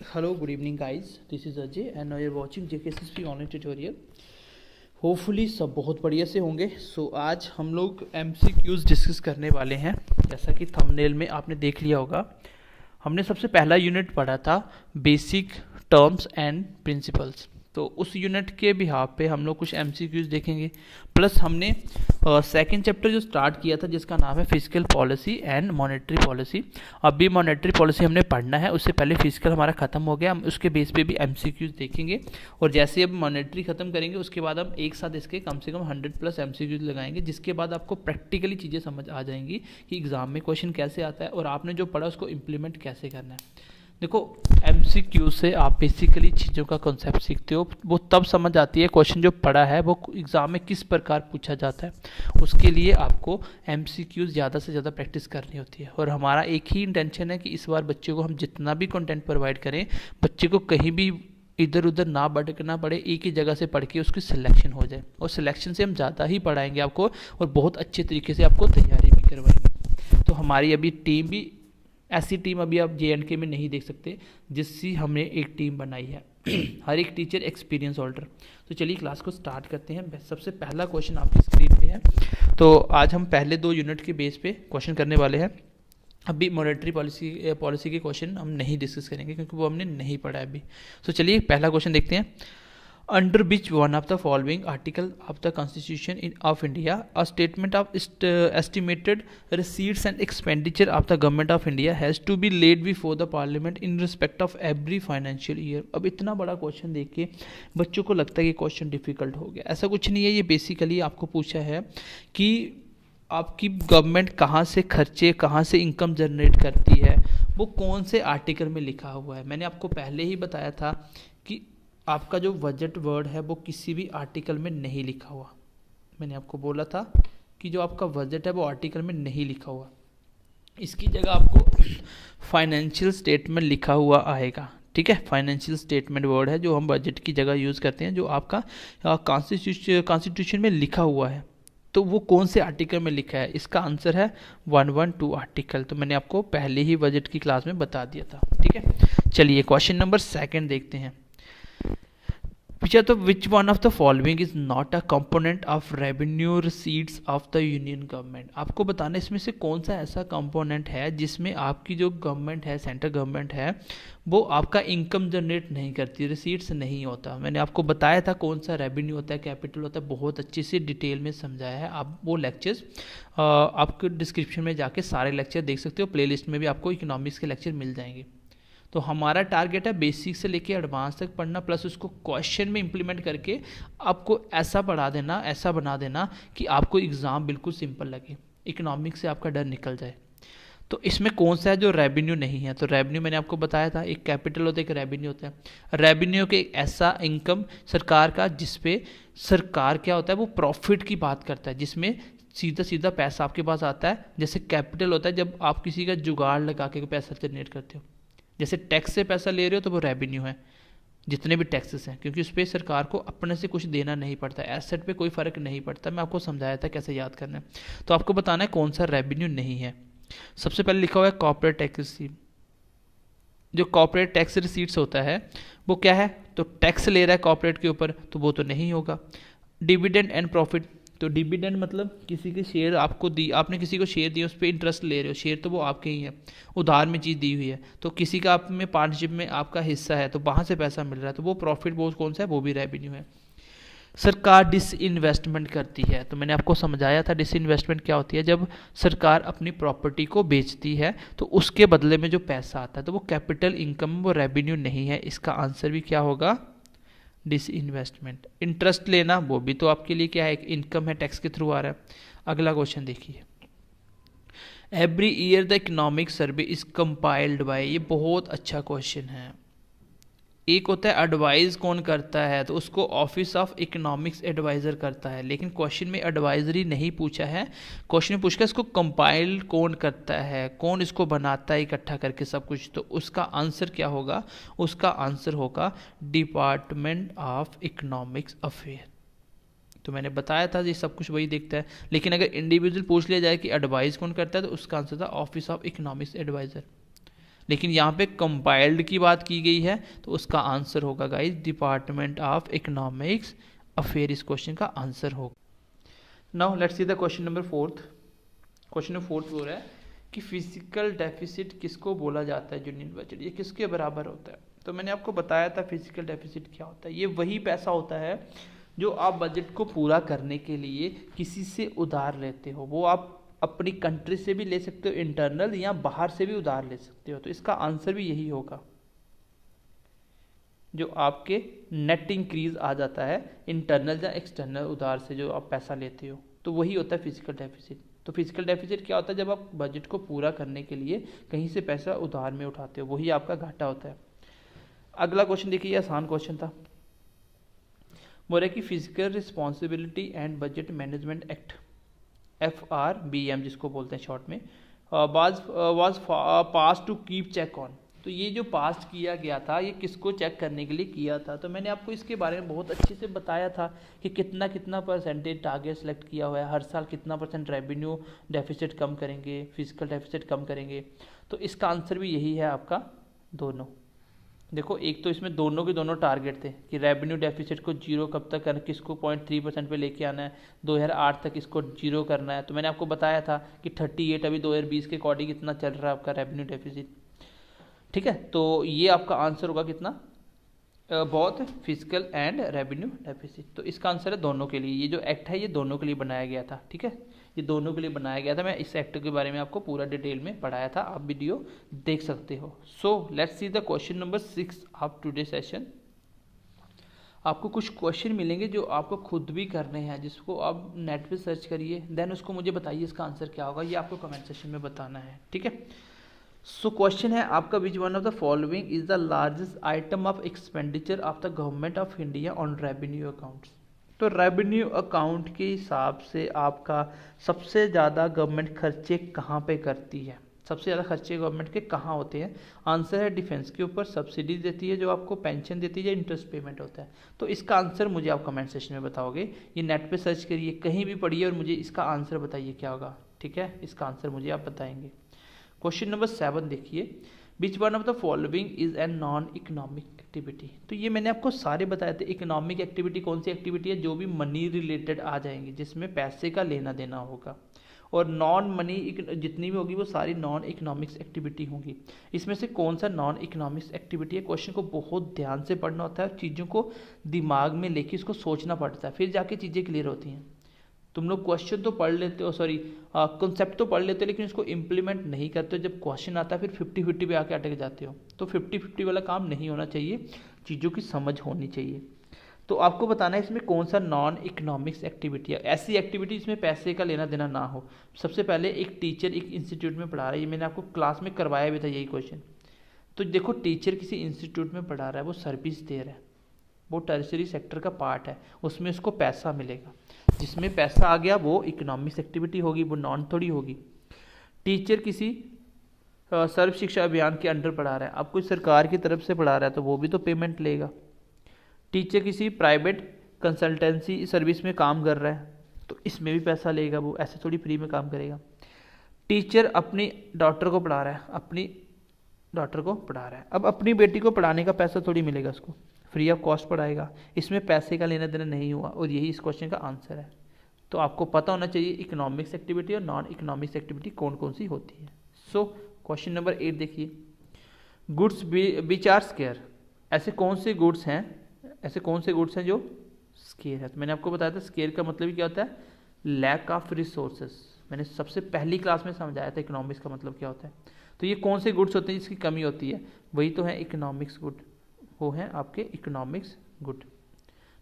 Hello, good evening guys. This is Ajay and now you're watching JKSSP online tutorial. Hopefully सब बहुत बढ़िया से होंगे। आज हम लोग MCQs डिस्कस करने वाले हैं। जैसा कि थंबनेल में आपने देख लिया होगा, हमने सबसे पहला यूनिट पढ़ा था बेसिक टर्म्स एंड प्रिंसिपल्स। तो उस यूनिट के बिहाफ पे हम लोग कुछ MCQs देखेंगे। प्लस हमने सेकंड चैप्टर जो स्टार्ट किया था जिसका नाम है physical policy and monetary policy. अभी मॉनेटरी पॉलिसी हमने पढ़ना है, उससे पहले फिजिकल हमारा खत्म हो गया। हम उसके बेस पे भी MCQs देखेंगे और जैसे अब मॉनेटरी खत्म करेंगे उसके बाद हम एक साथ इसके कम से कम 100+ MCQs लगाएंगे, जिसके बाद आपको प्रैक्टिकली चीज़ें समझ आ जाएंगी कि एग्जाम में क्वेश्चन कैसे आता है और आपने जो पढ़ा उसको इम्प्लीमेंट कैसे करना है। देखो, MCQ से आप बेसिकली चीज़ों का कॉन्सेप्ट सीखते हो, वो तब समझ आती है क्वेश्चन जो पढ़ा है वो एग्ज़ाम में किस प्रकार पूछा जाता है। उसके लिए आपको MCQ ज़्यादा से ज़्यादा प्रैक्टिस करनी होती है और हमारा एक ही इंटेंशन है कि इस बार बच्चे को हम जितना भी कंटेंट प्रोवाइड करें, बच्चे को कहीं भी इधर उधर ना भटकना पड़े, एक ही जगह से पढ़ के उसकी सिलेक्शन हो जाए। और सिलेक्शन से हम ज़्यादा ही पढ़ाएंगे आपको और बहुत अच्छे तरीके से आपको तैयारी भी करवाएंगे। तो हमारी अभी टीम भी ऐसी टीम अभी आप JNK में नहीं देख सकते जिससे हमने एक टीम बनाई है। हर एक टीचर एक्सपीरियंस होल्डर। तो चलिए क्लास को स्टार्ट करते हैं। सबसे पहला क्वेश्चन आपकी स्क्रीन पे है। तो आज हम पहले 2 यूनिट के बेस पे क्वेश्चन करने वाले हैं। अभी मॉनेटरी पॉलिसी के क्वेश्चन हम नहीं डिस्कस करेंगे क्योंकि वो हमने नहीं पढ़ा है अभी। तो चलिए पहला क्वेश्चन देखते हैं। Under which one of the following article of the Constitution of India a statement of estimated receipts and expenditure of the government of India has to be laid before the parliament in respect of every financial year। अब इतना बड़ा question देख के बच्चों को लगता है कि क्वेश्चन डिफिकल्ट हो गया। ऐसा कुछ नहीं है। ये बेसिकली आपको पूछा है कि आपकी गवर्नमेंट कहाँ से खर्चे, कहाँ से इनकम जनरेट करती है, वो कौन से आर्टिकल में लिखा हुआ है। मैंने आपको पहले ही बताया था कि आपका जो बजट वर्ड है वो किसी भी आर्टिकल में नहीं लिखा हुआ। मैंने आपको बोला था कि जो आपका बजट है वो आर्टिकल में नहीं लिखा हुआ, इसकी जगह आपको फाइनेंशियल स्टेटमेंट लिखा हुआ आएगा। ठीक है, फाइनेंशियल स्टेटमेंट वर्ड है जो हम बजट की जगह यूज़ करते हैं, जो आपका कॉन्स्टिट्यूशन में लिखा हुआ है। तो वो कौन से आर्टिकल में लिखा है, इसका आंसर है 112 आर्टिकल। तो मैंने आपको पहले ही बजट की क्लास में बता दिया था। ठीक है, चलिए क्वेश्चन नंबर 2 देखते हैं। which one of the following is not a component of revenue receipts of the union government। आपको बताना इसमें से कौन सा ऐसा कंपोनेंट है जिसमें आपकी जो गवर्नमेंट है, सेंट्रल गवर्नमेंट है, वो आपका इनकम जनरेट नहीं करती, रिसीट्स नहीं होता। मैंने आपको बताया था कौन सा रेवेन्यू होता है, कैपिटल होता है, बहुत अच्छे से डिटेल में समझाया है। आप वो लेक्चर्स आपको डिस्क्रिप्शन में जाके सारे लेक्चर देख सकते हो। प्लेलिस्ट में भी आपको इकोनॉमिक्स के लेक्चर मिल जाएंगे। तो हमारा टारगेट है बेसिक से लेके एडवांस तक पढ़ना, प्लस उसको क्वेश्चन में इंप्लीमेंट करके आपको ऐसा पढ़ा देना, ऐसा बना देना कि आपको एग्ज़ाम बिल्कुल सिंपल लगे, इकोनॉमिक्स से आपका डर निकल जाए। तो इसमें कौन सा है जो रेवेन्यू नहीं है। तो रेवेन्यू मैंने आपको बताया था, एक कैपिटल होता है, एक रेवेन्यू होता है। रेवेन्यू के एक ऐसा इनकम सरकार का जिसपे सरकार क्या होता है, वो प्रॉफिट की बात करता है, जिसमें सीधा सीधा पैसा आपके पास आता है। जैसे कैपिटल होता है जब आप किसी का जुगाड़ लगा के पैसा जनरेट करते हो। जैसे टैक्स से पैसा ले रहे हो तो वो रेवेन्यू है, जितने भी टैक्सेस हैं, क्योंकि उस पर सरकार को अपने से कुछ देना नहीं पड़ता, एसेट पे कोई फ़र्क नहीं पड़ता। मैं आपको समझाया था कैसे याद करना है। तो आपको बताना है कौन सा रेवेन्यू नहीं है। सबसे पहले लिखा हुआ है कॉर्पोरेट टैक्स रिसीट। जो कॉर्पोरेट टैक्स रिसीट्स होता है वो क्या है, तो टैक्स ले रहा है कॉर्पोरेट के ऊपर, तो वो तो नहीं होगा। डिविडेंड एंड प्रॉफिट, तो डिविडेंड मतलब किसी के शेयर आपको दी, आपने किसी को शेयर दिए, उस पर इंटरेस्ट ले रहे हो। शेयर तो वो आपके ही है, उधार में चीज़ दी हुई है। तो किसी का आप में पार्टनरशिप में आपका हिस्सा है, तो वहाँ से पैसा मिल रहा है, तो वो प्रॉफिट वो कौन सा है, वो भी रेवेन्यू है। सरकार डिसइन्वेस्टमेंट करती है, तो मैंने आपको समझाया था डिसइन्वेस्टमेंट क्या होती है। जब सरकार अपनी प्रॉपर्टी को बेचती है तो उसके बदले में जो पैसा आता है, तो वो कैपिटल इनकम, वो रेवेन्यू नहीं है। इसका आंसर भी क्या होगा, डिसइन्वेस्टमेंट। इंटरेस्ट लेना वो भी तो आपके लिए क्या है, एक इनकम है, टैक्स के थ्रू आ रहा है। अगला क्वेश्चन देखिए। Every year the economic survey is compiled bye, ये बहुत अच्छा क्वेश्चन है। एक होता है एडवाइज कौन करता है, तो उसको ऑफिस ऑफ इकोनॉमिक्स एडवाइजर करता है, लेकिन क्वेश्चन में एडवाइजरी नहीं पूछा है। क्वेश्चन में पूछा इसको कंपाइल कौन करता है, कौन इसको बनाता है इकट्ठा करके सब कुछ। तो उसका आंसर क्या होगा, उसका आंसर होगा डिपार्टमेंट ऑफ इकोनॉमिक्स अफेयर। तो मैंने बताया था ये सब कुछ वही देखता है, लेकिन अगर इंडिविजुअल पूछ लिया जाए कि एडवाइस कौन करता है, तो उसका आंसर था ऑफिस ऑफ इकोनॉमिक्स एडवाइजर। लेकिन यहाँ पे कंपाइल्ड की बात की गई है, तो उसका आंसर होगा guys department of economics affair, इस क्वेश्चन का आंसर होगा। Now let's see the question number 4। Question number 4 बोल रहा है कि फिजिकल डेफिसिट किसको बोला जाता है यूनियन बजट, ये किसके बराबर होता है। तो मैंने आपको बताया था फिजिकल डेफिसिट क्या होता है। ये वही पैसा होता है जो आप बजट को पूरा करने के लिए किसी से उधार लेते हो। वो आप अपनी कंट्री से भी ले सकते हो इंटरनल, या बाहर से भी उधार ले सकते हो। तो इसका आंसर भी यही होगा, जो आपके नेट इंक्रीज आ जाता है इंटरनल या एक्सटर्नल उधार से जो आप पैसा लेते हो, तो वही होता है फिजिकल डेफिसिट। तो फिजिकल डेफिसिट क्या होता है, जब आप बजट को पूरा करने के लिए कहीं से पैसा उधार में उठाते हो, वही आपका घाटा होता है। अगला क्वेश्चन देखिए, आसान क्वेश्चन था। बोल रहे कि physical responsibility and budget management act FRBM जिसको बोलते हैं शॉर्ट में, was pass to keep check on. तो ये जो पास किया गया था, ये किसको चेक करने के लिए किया था। तो मैंने आपको इसके बारे में बहुत अच्छे से बताया था कि कितना कितना परसेंटेज टारगेट सेलेक्ट किया हुआ है, हर साल कितना % रेवेन्यू डेफिसिट कम करेंगे, फिजिकल डेफिसिट कम करेंगे। तो इसका आंसर भी यही है आपका दोनों। देखो, एक तो इसमें दोनों के दोनों टारगेट थे कि रेवेन्यू डेफिसिट को जीरो कब तक करना, किसको 0.3% पे लेके आना है, 2008 तक इसको जीरो करना है। तो मैंने आपको बताया था कि 38 अभी 2020 के अकॉर्डिंग कितना चल रहा है आपका रेवेन्यू डेफिसिट। ठीक है, तो ये आपका आंसर होगा कितना, बहुत फिजिकल एंड रेवेन्यू डेफिसिट। तो इसका आंसर है दोनों के लिए। ये जो एक्ट है ये दोनों के लिए बनाया गया था। ठीक है, ये दोनों के लिए बनाया गया था। मैं इस एक्ट के बारे में आपको पूरा डिटेल में पढ़ाया था, आप वीडियो देख सकते हो। So let's see the question number 6 of today session. आपको कुछ क्वेश्चन मिलेंगे जो आपको खुद भी करने हैं, जिसको आप नेट पे सर्च करिए, देन उसको मुझे बताइए इसका आंसर क्या होगा, ये आपको कमेंट सेक्शन में बताना है। ठीक है, सो क्वेश्चन है आपका, which one of the following is the largest item of expenditure of the government of India on revenue accounts. तो रेवेन्यू अकाउंट के हिसाब से आपका सबसे ज़्यादा गवर्नमेंट खर्चे कहाँ पे करती है, सबसे ज़्यादा खर्चे गवर्नमेंट के कहाँ होते हैं। आंसर है डिफेंस के ऊपर सब्सिडी देती है, जो आपको पेंशन देती है, या इंटरेस्ट पेमेंट होता है। तो इसका आंसर मुझे आप कमेंट सेक्शन में बताओगे, ये नेट पे सर्च करिए, कहीं भी पढ़िए और मुझे इसका आंसर बताइए क्या होगा। ठीक है, इसका आंसर मुझे आप बताएंगे। क्वेश्चन नंबर 7 देखिए, which one of the following is an non economic activity. तो ये मैंने आपको सारे बताए थे। इकोनॉमिक एक्टिविटी कौन सी एक्टिविटी है, जो भी मनी रिलेटेड आ जाएंगी, जिसमें पैसे का लेना देना होगा। और नॉन मनी जितनी भी होगी वो सारी नॉन इकोनॉमिक्स एक्टिविटी होंगी। इसमें से कौन सा नॉन इकोनॉमिक्स एक्टिविटी है, क्वेश्चन को बहुत ध्यान से पढ़ना होता है, चीज़ों को दिमाग में लेके इसको सोचना पड़ता है, फिर जाके चीज़ें क्लियर होती हैं। तुम लोग क्वेश्चन तो पढ़ लेते हो, सॉरी कॉन्सेप्ट तो पढ़ लेते हो, लेकिन इसको इम्प्लीमेंट नहीं करते हो। जब क्वेश्चन आता है फिर 50-50 पे आके अटक जाते हो। तो 50-50 वाला काम नहीं होना चाहिए, चीज़ों की समझ होनी चाहिए। तो आपको बताना है इसमें कौन सा नॉन इकोनॉमिक्स एक्टिविटी है, ऐसी एक्टिविटी जिसमें पैसे का लेना देना ना हो। सबसे पहले एक टीचर एक इंस्टीट्यूट में पढ़ा रहा है, ये मैंने आपको क्लास में करवाया भी था यही क्वेश्चन। तो देखो, टीचर किसी इंस्टीट्यूट में पढ़ा रहा है, वो सर्विस दे रहा है, वो टर्शरी सेक्टर का पार्ट है, उसमें उसको पैसा मिलेगा। जिसमें पैसा आ गया वो इकोनॉमिक्स एक्टिविटी होगी, वो नॉन थोड़ी होगी। टीचर किसी सर्व शिक्षा अभियान के अंडर पढ़ा रहा है, अब कोई सरकार की तरफ से पढ़ा रहा है तो वो भी तो पेमेंट लेगा। टीचर किसी प्राइवेट कंसल्टेंसी सर्विस में काम कर रहा है तो इसमें भी पैसा लेगा, वो ऐसे थोड़ी फ्री में काम करेगा। टीचर अपनी डॉटर को पढ़ा रहा है, अपनी डॉटर को पढ़ा रहा है, अब अपनी बेटी को पढ़ाने का पैसा थोड़ी मिलेगा उसको, फ्री ऑफ कॉस्ट पढ़ाएगा, इसमें पैसे का लेना देना नहीं हुआ। और यही इस क्वेश्चन का आंसर है। तो आपको पता होना चाहिए इकोनॉमिक्स एक्टिविटी और नॉन इकोनॉमिक्स एक्टिविटी कौन कौन सी होती है। सो क्वेश्चन नंबर 8 देखिए, गुड्स विच आर स्केयर। ऐसे कौन से गुड्स हैं जो स्केयर है। तो मैंने आपको बताया था स्केयर का मतलब क्या होता है, लैक ऑफ रिसोर्सेज। मैंने सबसे पहली क्लास में समझाया था इकोनॉमिक्स का मतलब क्या होता है। तो ये कौन से गुड्स होते हैं जिसकी कमी होती है, वही तो है इकोनॉमिक्स गुड, वो हैं आपके इकोनॉमिक्स गुड।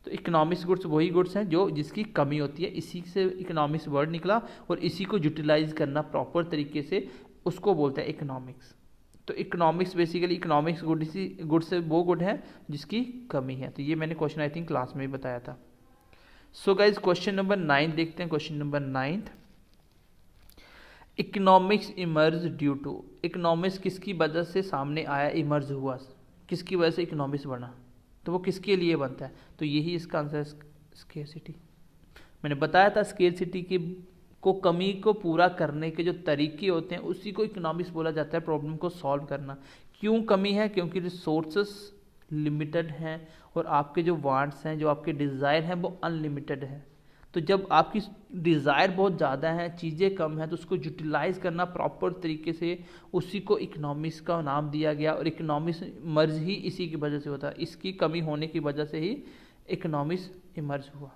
तो इकोनॉमिक्स गुड्स वही गुड्स हैं जो जिसकी कमी होती है, इसी से इकोनॉमिक्स वर्ड निकला और इसी को यूटिलाइज करना प्रॉपर तरीके से उसको बोलते हैं इकोनॉमिक्स। तो इकोनॉमिक्स बेसिकली इकोनॉमिक्स गुड, इसी गुड से वो गुड है जिसकी कमी है। तो ये मैंने क्वेश्चन आई थिंक क्लास में भी बताया था। सो गाइज क्वेश्चन नंबर 9 देखते हैं। Question number 9, economics emerge due to. Economics किसकी वजह से सामने आया, इमर्ज हुआ, किसकी वजह से इकोनॉमिक्स बना, तो वो किसके लिए बनता है। तो यही इसका आंसर है, स्केरसिटी। मैंने बताया था स्केरसिटी के कमी को पूरा करने के जो तरीके होते हैं उसी को इकोनॉमिक्स बोला जाता है, प्रॉब्लम को सॉल्व करना। क्यों कमी है? क्योंकि रिसोर्सेस लिमिटेड हैं और आपके जो वांट्स हैं, जो आपके डिज़ायर हैं वो अनलिमिटेड है। तो जब आपकी डिज़ायर बहुत ज़्यादा है, चीज़ें कम हैं, तो उसको यूटिलाइज करना प्रॉपर तरीके से, उसी को इकोनॉमिक्स का नाम दिया गया। और इकोनॉमिक्स मर्ज ही इसी की वजह से होता है, इसकी कमी होने की वजह से ही इकोनॉमिक्स इमर्ज हुआ।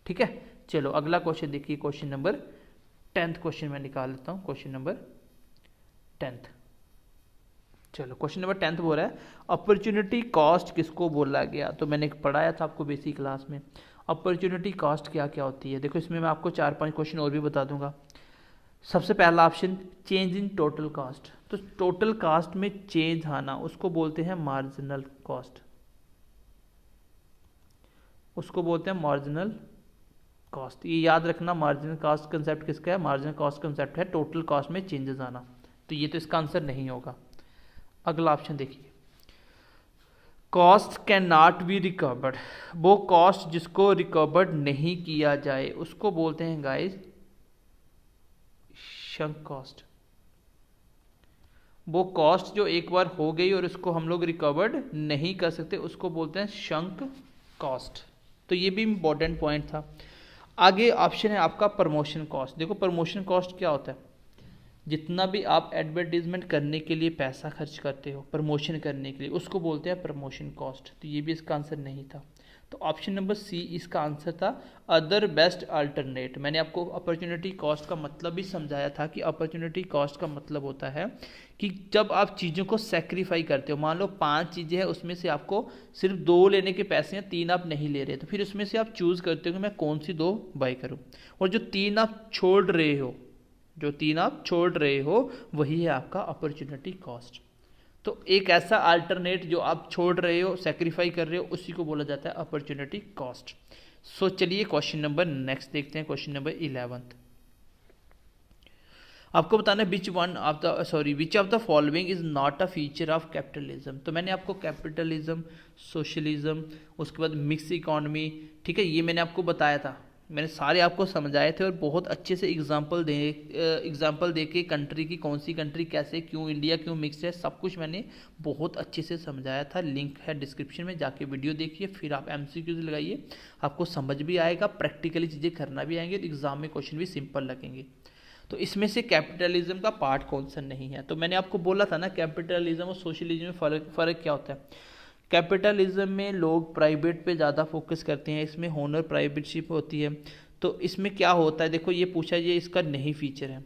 ठीक है, चलो अगला क्वेश्चन देखिए, क्वेश्चन नंबर 10th क्वेश्चन मैं निकाल लेता हूँ, क्वेश्चन नंबर 10th। चलो क्वेश्चन नंबर 10th बोल रहा है अपॉर्चुनिटी कॉस्ट किसको बोला गया। तो मैंने पढ़ाया था आपको बेसिक क्लास में अपॉर्चुनिटी कॉस्ट क्या क्या होती है। देखो इसमें मैं आपको 4-5 क्वेश्चन और भी बता दूंगा। सबसे पहला option change in total cost. तो टोटल कॉस्ट में चेंज आना उसको बोलते हैं मार्जिनल कॉस्ट, उसको बोलते हैं मार्जिनल कॉस्ट। ये याद रखना, मार्जिनल कॉस्ट कंसेप्ट किसका है? मार्जिनल कॉस्ट कंसेप्ट है टोटल कॉस्ट में चेंजेस आना। तो ये तो इसका आंसर नहीं होगा। अगला ऑप्शन देखिए, cost can not be recovered. वो कॉस्ट जिसको रिकवर्ड नहीं किया जाए उसको बोलते हैं गाइस शंक कॉस्ट। वो कॉस्ट जो एक बार हो गई और उसको हम लोग रिकवर्ड नहीं कर सकते उसको बोलते हैं शंक कॉस्ट। तो ये भी इंपॉर्टेंट पॉइंट था। आगे ऑप्शन है आपका प्रमोशन कॉस्ट। देखो प्रमोशन कॉस्ट क्या होता है? जितना भी आप एडवर्टीजमेंट करने के लिए पैसा खर्च करते हो प्रमोशन करने के लिए, उसको बोलते हैं प्रमोशन कॉस्ट। तो ये भी इसका आंसर नहीं था। तो ऑप्शन नंबर सी इसका आंसर था अदर बेस्ट अल्टरनेट। मैंने आपको अपॉर्चुनिटी कॉस्ट का मतलब भी समझाया था कि अपॉर्चुनिटी कॉस्ट का मतलब होता है कि जब आप चीज़ों को सेक्रीफाई करते हो, मान लो 5 चीज़ें हैं उसमें से आपको सिर्फ 2 लेने के पैसे हैं, 3 आप नहीं ले रहे, तो फिर उसमें से आप चूज़ करते हो कि मैं कौन सी 2 बाय करूँ। और जो 3 आप छोड़ रहे हो, जो 3 आप छोड़ रहे हो वही है आपका अपॉर्चुनिटी कॉस्ट। तो एक ऐसा अल्टरनेट जो आप छोड़ रहे हो, सेक्रीफाई कर रहे हो, उसी को बोला जाता है अपॉर्चुनिटी कॉस्ट। सो चलिए क्वेश्चन नंबर नेक्स्ट देखते हैं, क्वेश्चन नंबर 11th। आपको बताना है which of the following is not a feature of capitalism. तो मैंने आपको कैपिटलिज्म, सोशलिज्म, उसके बाद मिक्स इकोनॉमी, ठीक है, ये मैंने आपको बताया था, मैंने सारे आपको समझाए थे और बहुत अच्छे से एग्जांपल दे के कंट्री की, कौन सी कंट्री कैसे, क्यों इंडिया क्यों मिक्स है, सब कुछ मैंने बहुत अच्छे से समझाया था। लिंक है डिस्क्रिप्शन में, जाके वीडियो देखिए, फिर आप MCQs लगाइए, आपको समझ भी आएगा, प्रैक्टिकली चीज़ें करना भी आएंगे, तो एग्जाम में क्वेश्चन भी सिंपल लगेंगे। तो इसमें से कैपिटलिज्म का पार्ट कौन सा नहीं है? तो मैंने आपको बोला था ना कैपिटलिज्म और सोशलिज्म में फ़र्क क्या होता है। कैपिटलिज्म में लोग प्राइवेट पे ज़्यादा फोकस करते हैं, इसमें होनर प्राइवेटशिप होती है। तो इसमें क्या होता है, देखो ये पूछा, ये इसका नहीं फीचर है।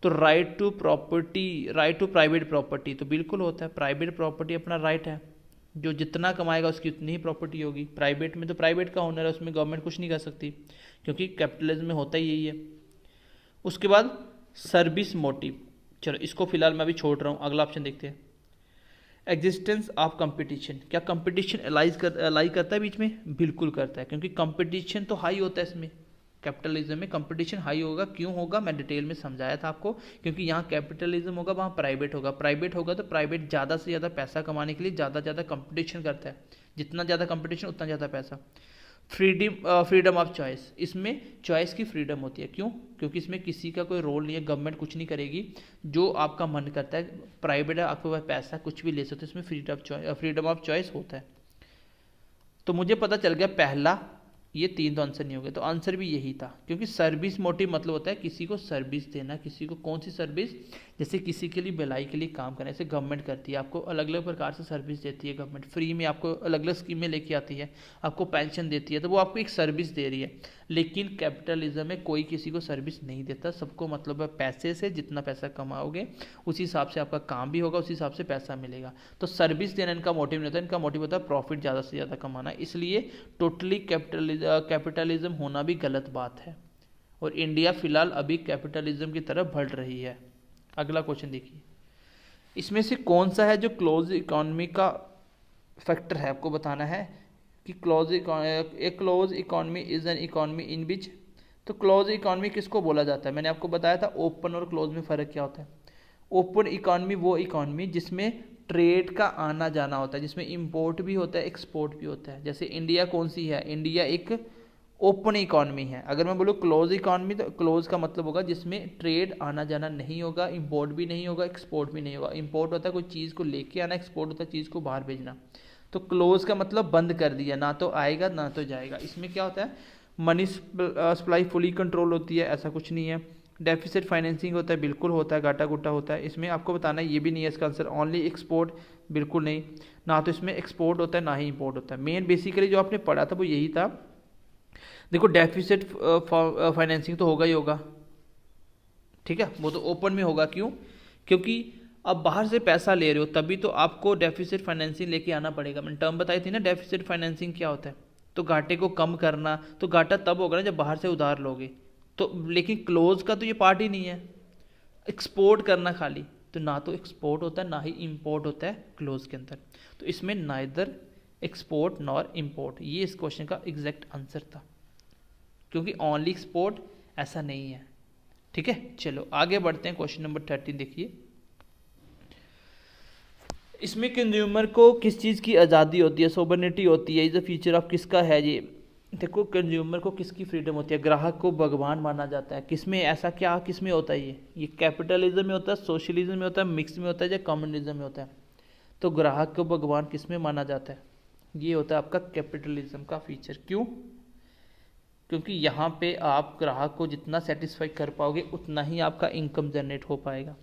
तो राइट टू प्राइवेट प्रॉपर्टी तो बिल्कुल होता है। प्राइवेट प्रॉपर्टी अपना राइट है, जो जितना कमाएगा उसकी उतनी ही प्रॉपर्टी होगी। प्राइवेट में तो प्राइवेट का ओनर है, उसमें गवर्नमेंट कुछ नहीं कर सकती, क्योंकि कैपिटलिज्म में होता ही यही है। उसके बाद सर्विस मोटिव, चलो इसको फिलहाल मैं अभी छोड़ रहा हूँ, अगला ऑप्शन देखते हैं। एग्जिस्टेंस ऑफ कंपटीशन, क्या कंपटीशन अलाई करता है बीच में? बिल्कुल करता है, क्योंकि कंपटीशन तो हाई होता है इसमें। कैपिटलिज्म में कंपटीशन हाई होगा, क्यों होगा मैं डिटेल में समझाया था आपको, क्योंकि यहाँ कैपिटलिज्म होगा, वहाँ प्राइवेट होगा। प्राइवेट होगा तो प्राइवेट ज़्यादा से ज़्यादा पैसा कमाने के लिए ज़्यादा ज़्यादा कंपटीशन करता है, जितना ज़्यादा कंपटीशन उतना ज़्यादा पैसा। फ्रीडम ऑफ चॉइस, इसमें चॉइस की फ्रीडम होती है, क्यों? क्योंकि इसमें किसी का कोई रोल नहीं है, गवर्नमेंट कुछ नहीं करेगी, जो आपका मन करता है। प्राइवेट है, आपके पास पैसा कुछ भी ले सकते हो, इसमें फ्रीडम ऑफ चॉइस होता है। तो मुझे पता चल गया पहला, ये 3 तो आंसर नहीं हो गए, तो आंसर भी यही था, क्योंकि सर्विस मोटिव मतलब होता है किसी को सर्विस देना, किसी को कौन सी सर्विस, जैसे किसी के लिए भलाई के लिए काम करना, जैसे गवर्नमेंट करती है, आपको अलग अलग प्रकार से सर्विस देती है गवर्नमेंट, फ्री में आपको अलग अलग स्कीमें लेके आती है, आपको पेंशन देती है, तो वो आपको एक सर्विस दे रही है। लेकिन कैपिटलिज्म में कोई किसी को सर्विस नहीं देता, सबको मतलब है पैसे से, जितना पैसा कमाओगे उसी हिसाब से आपका काम भी होगा, उसी हिसाब से पैसा मिलेगा। तो सर्विस देना इनका मोटिव नहीं होता, इनका मोटिव होता है प्रॉफिट ज़्यादा से ज़्यादा कमाना। इसलिए टोटली कैपिटलिज्म होना भी गलत बात है, और इंडिया फिलहाल अभी कैपिटलिज्म की तरफ बढ़ रही है। अगला क्वेश्चन देखिए, इसमें से कौन सा है जो क्लोज इकोनॉमी का फैक्टर है, आपको बताना है कि close economy is an economy in which. तो क्लोज इकोनॉमी किसको बोला जाता है? मैंने आपको बताया था ओपन और क्लोज में फ़र्क क्या होता है। ओपन इकोनॉमी वो इकोनॉमी जिसमें ट्रेड का आना जाना होता है, जिसमें इंपोर्ट भी होता है, एक्सपोर्ट भी होता है। जैसे इंडिया कौन सी है? इंडिया एक ओपन इकॉनमी है। अगर मैं बोलूँ क्लोज इकॉनमी, तो क्लोज का मतलब होगा जिसमें ट्रेड आना जाना नहीं होगा, इंपोर्ट भी नहीं होगा, एक्सपोर्ट भी नहीं होगा। इंपोर्ट होता है कोई चीज़ को लेके आना, एक्सपोर्ट होता है चीज़ को बाहर भेजना। तो क्लोज का मतलब बंद कर दिया, ना तो आएगा ना तो जाएगा। इसमें क्या होता है, मनी सप्लाई फुली कंट्रोल होती है, ऐसा कुछ नहीं है। डेफिसिट फाइनेंसिंग होता है, बिल्कुल होता है, घाटा गुटा होता है। इसमें आपको बताना है, ये भी नहीं है इसका आंसर। ओनली एक्सपोर्ट, बिल्कुल नहीं, ना तो इसमें एक्सपोर्ट होता है ना ही इंपोर्ट होता है। मेन बेसिकली जो आपने पढ़ा था वो यही था। देखो डेफिसिट फाइनेंसिंग तो होगा ही होगा, ठीक है, वो तो ओपन में होगा। क्यों? क्योंकि अब बाहर से पैसा ले रहे हो तभी तो आपको डेफिसिट फाइनेंसिंग लेके आना पड़ेगा। मैंने टर्म बताई थी ना डेफिसिट फाइनेंसिंग क्या होता है। तो घाटे को कम करना, तो घाटा तब होगा ना जब बाहर से उधार लोगे। तो लेकिन क्लोज का तो ये पार्ट ही नहीं है, एक्सपोर्ट करना खाली। तो ना तो एक्सपोर्ट होता है ना ही इंपोर्ट होता है क्लोज के अंदर। तो इसमें नाइदर एक्सपोर्ट नॉर इंपोर्ट, ये इस क्वेश्चन का एग्जैक्ट आंसर था। क्योंकि ओनली एक्सपोर्ट ऐसा नहीं है, ठीक है। चलो आगे बढ़ते हैं, क्वेश्चन नंबर 13 देखिए। इसमें कंज्यूमर को किस चीज़ की आज़ादी होती है, सोबर्निटी होती है, इज अ फीचर ऑफ किसका है ये। देखो कंज्यूमर को किसकी फ्रीडम होती है, ग्राहक को भगवान माना जाता है। किसमें ऐसा क्या, किसमें होता है ये कैपिटलिज्म में होता है, सोशलिज्म में होता है, मिक्स में होता है या कम्युनिज्म में होता है। तो ग्राहक को भगवान किसमें माना जाता है, ये होता है आपका कैपिटलिज्म का फीचर। क्यों? क्योंकि यहाँ पे आप ग्राहक को जितना सेटिस्फाई कर पाओगे उतना ही आपका इनकम जनरेट हो पाएगा।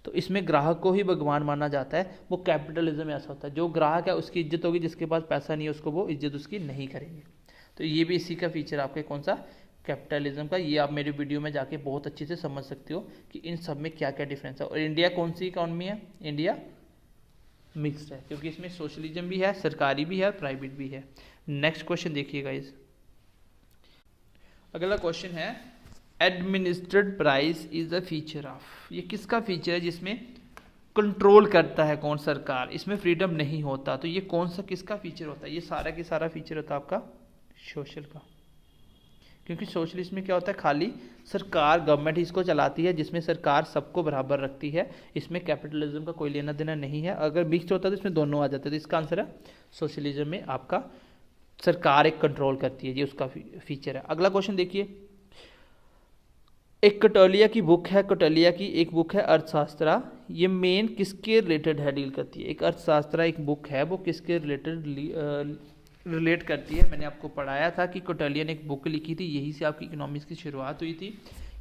तो इसमें ग्राहक को ही भगवान माना जाता है। वो कैपिटलिज्म में ऐसा होता है, जो ग्राहक है उसकी इज्जत होगी, जिसके पास पैसा नहीं है उसको वो इज्जत उसकी नहीं करेंगे। तो ये भी इसी का फीचर आपके कौन सा, कैपिटलिज्म का। ये आप मेरी वीडियो में जाके बहुत अच्छे से समझ सकते हो कि इन सब में क्या क्या डिफरेंस है। और इंडिया कौन सी इकॉनमी है, इंडिया मिक्स्ड है, क्योंकि इसमें सोशलिज्म भी है, सरकारी भी है, प्राइवेट भी है। नेक्स्ट क्वेश्चन देखिएगा इस, अगला क्वेश्चन है administered price is a feature of. ये किसका फीचर है जिसमें कंट्रोल करता है कौन, सरकार, इसमें फ्रीडम नहीं होता। तो ये कौन सा किसका फीचर होता है, ये सारा की सारा फीचर होता है आपका सोशल का। क्योंकि सोशलिस्ट में क्या होता है, खाली सरकार गवर्नमेंट ही इसको चलाती है, जिसमें सरकार सबको बराबर रखती है। इसमें कैपिटलिज्म का कोई लेना देना नहीं है। अगर मिक्स होता है तो इसमें दोनों आ जाते हैं। तो इसका आंसर है सोशलिज्म में आपका सरकार एक कंट्रोल करती है, ये उसका फीचर है। अगला क्वेश्चन देखिए, एक कटोलिया की बुक है, कटोलिया की एक बुक है अर्थशास्त्र, ये मेन किसके रिलेटेड है, डील करती है। एक अर्थशास्त्र एक बुक है, वो किसके रिलेटेड रिलेट करती है। मैंने आपको पढ़ाया था कि कटोलिया ने एक बुक लिखी थी, यही से आपकी इकोनॉमिक्स की शुरुआत हुई थी।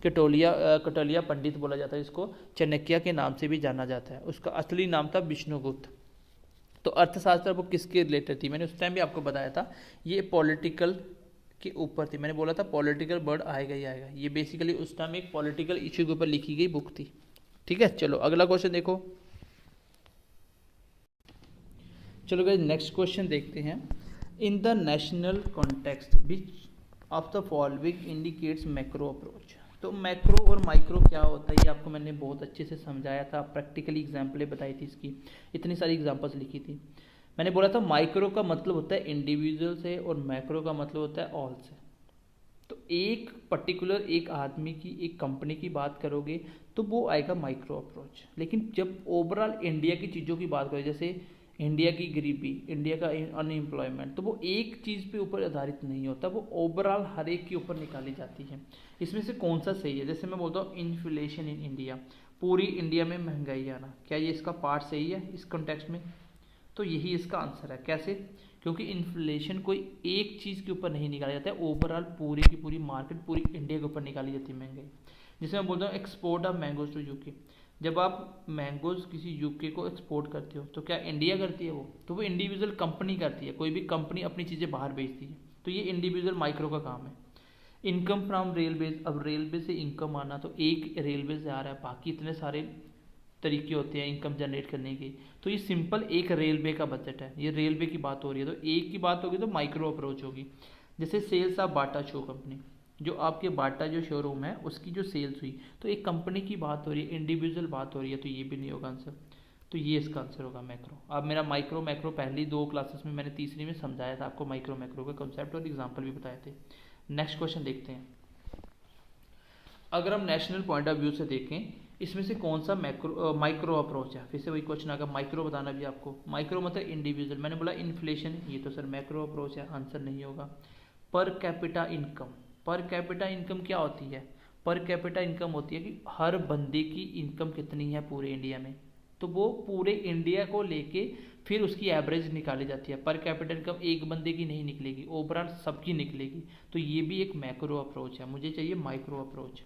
कटोलिया पंडित बोला जाता है इसको, चाणक्य के नाम से भी जाना जाता है। उसका असली नाम था विष्णुगुप्त। तो अर्थशास्त्र वो किसके रिलेटेड थी, मैंने उस टाइम भी आपको बताया था, ये पॉलिटिकल के ऊपर थी। मैंने बोला था पॉलिटिकल वर्ड आएगा ही आएगा। ये बेसिकली उस टाइम एक पॉलिटिकल इश्यू के ऊपर लिखी गई बुक थी, ठीक है। चलो अगला क्वेश्चन देखो। चलो गाइस नेक्स्ट क्वेश्चन देखते हैं। In the national context which of the following indicates macro approach. तो मैक्रो और माइक्रो क्या होता है ये आपको मैंने बहुत अच्छे से समझाया था, प्रैक्टिकली एग्जाम्पलें बताई थी इसकी, इतनी सारी एग्जाम्पल्स लिखी थी। मैंने बोला था माइक्रो का मतलब होता है इंडिविजुअल से और मैक्रो का मतलब होता है ऑल से। तो एक पर्टिकुलर एक आदमी की, एक कंपनी की बात करोगे तो वो आएगा माइक्रो अप्रोच। लेकिन जब ओवरऑल इंडिया की चीज़ों की बात करें, जैसे इंडिया की गरीबी, इंडिया का अनएम्प्लॉयमेंट, तो वो एक चीज़ पे ऊपर आधारित नहीं होता, वो ओवरऑल हर एक के ऊपर निकाली जाती है। इसमें से कौन सा सही है, जैसे मैं बोलता हूँ इन्फ्लेशन इन इंडिया, पूरी इंडिया में महंगाई आना, क्या ये इसका पार्ट सही है इस कॉन्टेक्स्ट में? तो यही इसका आंसर है। कैसे? क्योंकि इन्फ्लेशन कोई एक चीज़ के ऊपर नहीं निकाला जाता है, ओवरऑल पूरी की पूरी मार्केट, पूरी इंडिया के ऊपर निकाली जाती है महंगाई। जैसे मैं बोलता हूँ export of mangoes to UK, जब आप मैंगोज किसी यूके को एक्सपोर्ट करते हो तो क्या इंडिया करती है वो? तो वो इंडिविजुअल कंपनी करती है, कोई भी कंपनी अपनी चीज़ें बाहर बेचती है। तो ये इंडिविजुअल माइक्रो का काम है। इनकम फ्रॉम रेलवेज, अब रेलवे से इनकम आना, तो एक रेलवे से आ रहा है, बाकी इतने सारे तरीके होते हैं इनकम जनरेट करने के। तो ये सिंपल एक रेलवे का बजट है, ये रेलवे की बात हो रही है। तो एक की बात होगी तो माइक्रो अप्रोच होगी। जैसे sales of Bata shoe company, जो आपके बाटा जो शोरूम है उसकी जो सेल्स हुई, तो एक कंपनी की बात हो रही है, इंडिविजुअल बात हो रही है, तो ये भी नहीं होगा आंसर। तो ये इसका आंसर होगा मैक्रो। अब मेरा माइक्रो मैक्रो पहली 2 क्लासेस में मैंने तीसरी में समझाया था आपको माइक्रो मैक्रो का कंसेप्ट और एग्जाम्पल भी बताए थे। नेक्स्ट क्वेश्चन देखते हैं। अगर हम नेशनल पॉइंट ऑफ व्यू से देखें, इसमें से कौन सा माइक्रो अप्रोच है? फिर से वही क्वेश्चन आएगा, माइक्रो बताना भी आपको। माइक्रो मतलब इंडिविजुअल, मैंने बोला इन्फ्लेशन, ये तो सर मैक्रो अप्रोच है, आंसर नहीं होगा। Per capita income. Per capita income क्या होती है? पर कैपिटा इनकम होती है कि हर बंदे की इनकम कितनी है पूरे इंडिया में, तो वो पूरे इंडिया को लेके फिर उसकी एवरेज निकाली जाती है। पर कैपिटा इनकम एक बंदे की नहीं निकलेगी, ओवरऑल सबकी निकलेगी। तो ये भी एक मैक्रो अप्रोच है, मुझे चाहिए माइक्रो अप्रोच।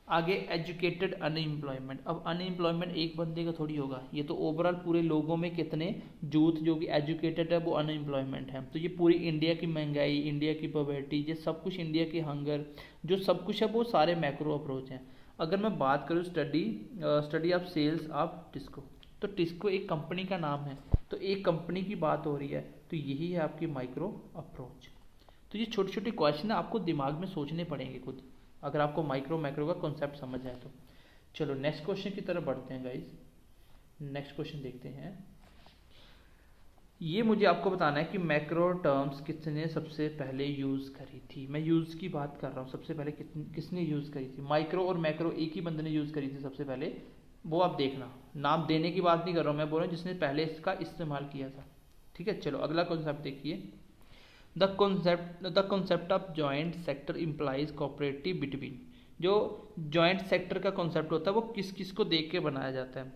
आगे एजुकेटेड अनएम्प्लॉयमेंट। अब अनएम्प्लॉयमेंट एक बंदे का थोड़ी होगा, ये तो ओवरऑल पूरे लोगों में कितने यूथ जो कि एजुकेटेड है वो अनएम्प्लॉयमेंट है। तो ये पूरी इंडिया की महंगाई, इंडिया की पॉवर्टी, ये सब कुछ, इंडिया की हंगर, जो सब कुछ है वो सारे मैक्रो अप्रोच हैं। अगर मैं बात करूँ study of sales of TISCO, तो टिस्को एक कंपनी का नाम है, तो एक कंपनी की बात हो रही है, तो यही है आपकी माइक्रो अप्रोच। तो ये छोटे छोटे क्वेश्चन आपको दिमाग में सोचने पड़ेंगे खुद, अगर आपको माइक्रो मैक्रो का कॉन्सेप्ट समझ आए तो। चलो नेक्स्ट क्वेश्चन की तरफ बढ़ते हैं गाइज। नेक्स्ट क्वेश्चन देखते हैं। ये मुझे आपको बताना है कि मैक्रो टर्म्स किसने सबसे पहले यूज़ करी थी। मैं यूज़ की बात कर रहा हूँ, सबसे पहले किसने यूज़ करी थी। माइक्रो और मैक्रो एक ही बंदे ने यूज़ करी थी सबसे पहले, वो आप देखना। नाम देने की बात नहीं कर रहा हूँ, मैं बोल रहा हूँ जिसने पहले इसका इस्तेमाल किया था। ठीक है, चलो अगला कॉन्सेप्ट देखिए। The concept of joint sector implies cooperative between. जो जॉइंट सेक्टर का कॉन्सेप्ट होता है वो किस किस को देख के बनाया जाता है?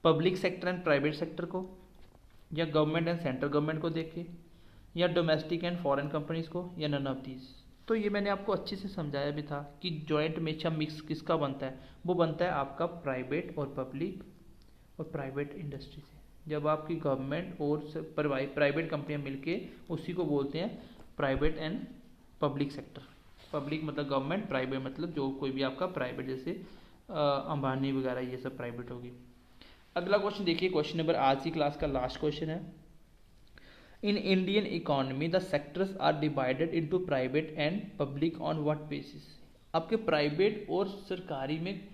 Public sector and private sector को, या गवर्नमेंट एंड सेंट्रल गवर्नमेंट को देख के, या डोमेस्टिक एंड फॉरेन कंपनीज को, या नन ऑफ दीज। तो ये मैंने आपको अच्छे से समझाया भी था कि जॉइंट हमेशा मिक्स किसका बनता है, वो बनता है आपका प्राइवेट और पब्लिक और प्राइवेट इंडस्ट्री से। जब आपकी गवर्नमेंट और प्राइवेट कंपनियां मिलके, उसी को बोलते हैं private and public sector. Public मतलब गवर्नमेंट, प्राइवेट मतलब जो कोई भी आपका प्राइवेट, जैसे अंबानी वगैरह, ये सब प्राइवेट होगी। अगला क्वेश्चन देखिए, क्वेश्चन नंबर आज की क्लास का लास्ट क्वेश्चन है। In Indian economy the sectors are divided into private and public on what basis. आपके प्राइवेट और सरकारी में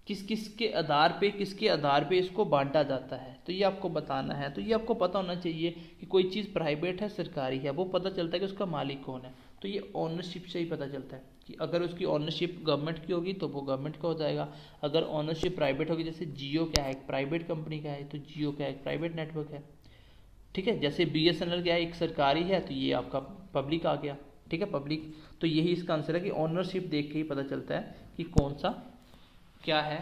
किसके आधार पे इसको बांटा जाता है, तो ये आपको बताना है। तो ये आपको पता होना चाहिए कि कोई चीज़ प्राइवेट है, सरकारी है, वो पता चलता है कि उसका मालिक कौन है। तो ये ओनरशिप से ही पता चलता है कि अगर उसकी ओनरशिप गवर्नमेंट की होगी तो वो गवर्नमेंट का हो जाएगा। अगर ओनरशिप प्राइवेट होगी, जैसे जियो क्या है, एक प्राइवेट कंपनी का है, तो जियो क्या है, एक प्राइवेट नेटवर्क है। ठीक है, जैसे BSNL क्या है, एक सरकारी है, तो ये आपका पब्लिक आ गया। ठीक है, पब्लिक। तो यही इसका आंसर है कि ओनरशिप देख के ही पता चलता है कि कौन सा क्या है,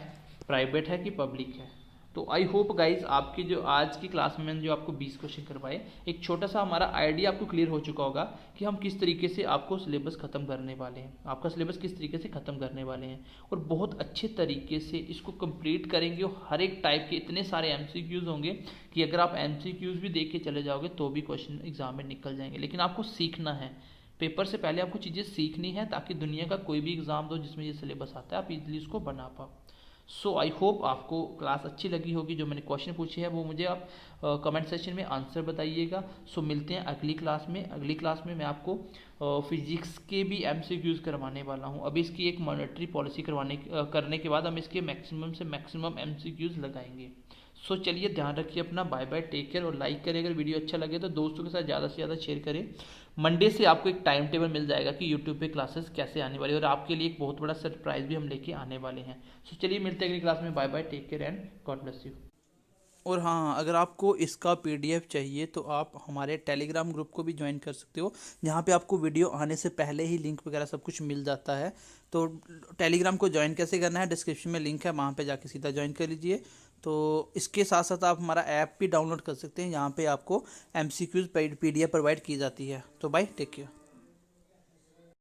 प्राइवेट है कि पब्लिक है। तो आई होप गाइज आपकी जो आज की क्लास में जो आपको 20 क्वेश्चन करवाए, एक छोटा सा हमारा आइडिया आपको क्लियर हो चुका होगा कि हम किस तरीके से आपको सिलेबस ख़त्म करने वाले हैं, आपका सिलेबस किस तरीके से ख़त्म करने वाले हैं, और बहुत अच्छे तरीके से इसको कंप्लीट करेंगे। और हर एक टाइप के इतने सारे MCQs होंगे कि अगर आप MCQs भी देख के चले जाओगे तो भी क्वेश्चन एग्जाम में निकल जाएंगे। लेकिन आपको सीखना है, पेपर से पहले आपको चीज़ें सीखनी है, ताकि दुनिया का कोई भी एग्जाम दो जिसमें ये सिलेबस आता है, आप इजीली उसको बना पाओ। सो आई होप आपको क्लास अच्छी लगी होगी। जो मैंने क्वेश्चन पूछे हैं वो मुझे आप कमेंट सेक्शन में आंसर बताइएगा। सो मिलते हैं अगली क्लास में। अगली क्लास में मैं आपको फिजिक्स के भी MCQs करवाने वाला हूँ। अभी इसकी एक मॉनेटरी पॉलिसी करने के बाद हम इसके मैक्सिमम से मैक्सिमम MCQs लगाएंगे। सो चलिए, ध्यान रखिए अपना। बाय बाय, टेक केयर, और लाइक करें अगर वीडियो अच्छा लगे तो, दोस्तों के साथ ज़्यादा से ज़्यादा शेयर करें। मंडे से आपको एक टाइम टेबल मिल जाएगा कि यूट्यूब पे क्लासेस कैसे आने वाली है, और आपके लिए एक बहुत बड़ा सरप्राइज भी हम लेके आने वाले हैं। सो चलिए, मिलते हैं अगली क्लास में। Bye bye, take care and God bless you. और हाँ, अगर आपको इसका PDF चाहिए तो आप हमारे टेलीग्राम ग्रुप को भी ज्वाइन कर सकते हो, जहाँ पे आपको वीडियो आने से पहले ही लिंक वगैरह सब कुछ मिल जाता है। तो टेलीग्राम को ज्वाइन कैसे करना है, डिस्क्रिप्शन में लिंक है, वहाँ पे जाके सीधा ज्वाइन कर लीजिए। तो इसके साथ साथ आप हमारा ऐप भी डाउनलोड कर सकते हैं, यहाँ पे आपको MCQs PDF प्रोवाइड की जाती है। तो बाय, टेक केयर।